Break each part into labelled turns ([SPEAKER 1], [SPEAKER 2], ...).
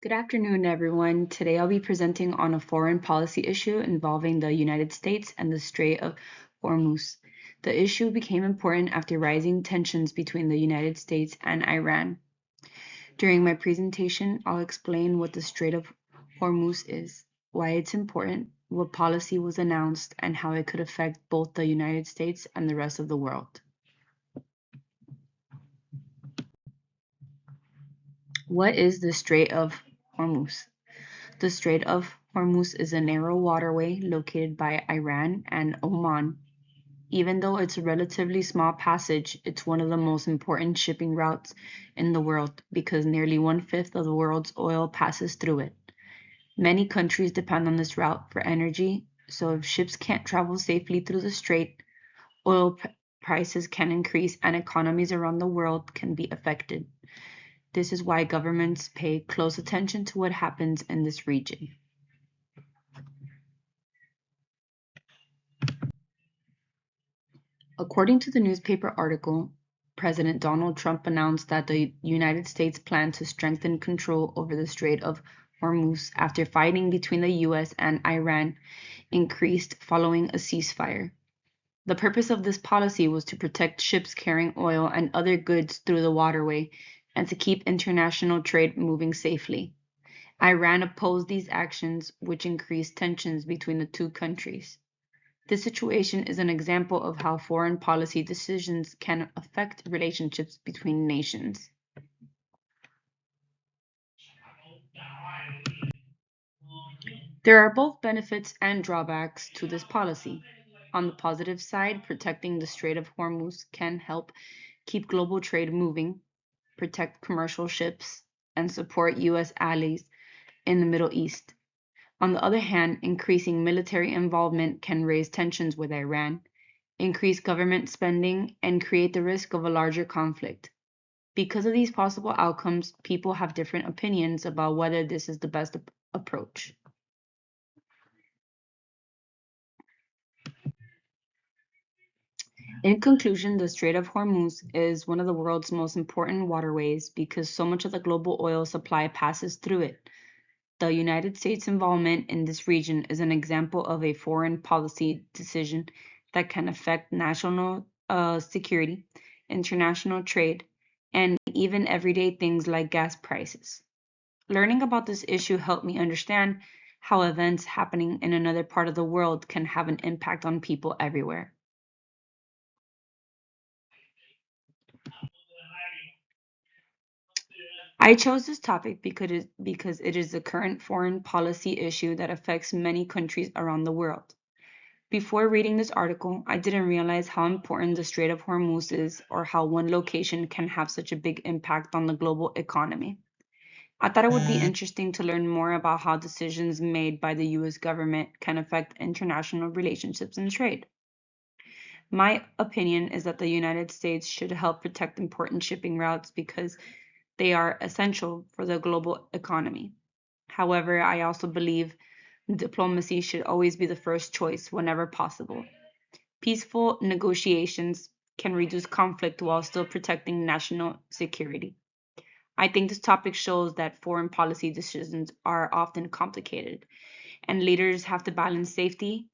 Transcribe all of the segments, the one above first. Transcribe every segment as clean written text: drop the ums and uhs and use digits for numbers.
[SPEAKER 1] Good afternoon, everyone. Today I'll be presenting on a foreign policy issue involving the United States and the Strait of Hormuz. The issue became important after rising tensions between the United States and Iran. During my presentation, I'll explain what the Strait of Hormuz is, why it's important, what policy was announced, and how it could affect both the United States and the rest of the world. What is the Strait of Hormuz? The Strait of Hormuz is a narrow waterway located by Iran and Oman. Even though it's a relatively small passage, it's one of the most important shipping routes in the world because nearly one-fifth of the world's oil passes through it. Many countries depend on this route for energy, so if ships can't travel safely through the strait, oil prices can increase and economies around the world can be affected. This is why governments pay close attention to what happens in this region. According to the newspaper article, President Donald Trump announced that the United States planned to strengthen control over the Strait of Hormuz after fighting between the US and Iran increased following a ceasefire. The purpose of this policy was to protect ships carrying oil and other goods through the waterway and to keep international trade moving safely. Iran opposed these actions, which increased tensions between the two countries. This situation is an example of how foreign policy decisions can affect relationships between nations. There are both benefits and drawbacks to this policy. On the positive side, protecting the Strait of Hormuz can help keep global trade moving, protect commercial ships, and support US allies in the Middle East. On the other hand, increasing military involvement can raise tensions with Iran, increase government spending, and create the risk of a larger conflict. Because of these possible outcomes, people have different opinions about whether this is the best approach. In conclusion, the Strait of Hormuz is one of the world's most important waterways because so much of the global oil supply passes through it. The United States' involvement in this region is an example of a foreign policy decision that can affect national security, international trade, and even everyday things like gas prices. Learning about this issue helped me understand how events happening in another part of the world can have an impact on people everywhere. I chose this topic because it is a current foreign policy issue that affects many countries around the world. Before reading this article, I didn't realize how important the Strait of Hormuz is or how one location can have such a big impact on the global economy. I thought it would be interesting to learn more about how decisions made by the US government can affect international relationships and trade. My opinion is that the United States should help protect important shipping routes because they are essential for the global economy. However, I also believe diplomacy should always be the first choice whenever possible. Peaceful negotiations can reduce conflict while still protecting national security. I think this topic shows that foreign policy decisions are often complicated, and leaders have to balance safety,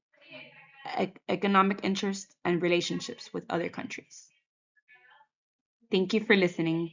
[SPEAKER 1] economic interests, and relationships with other countries. Thank you for listening.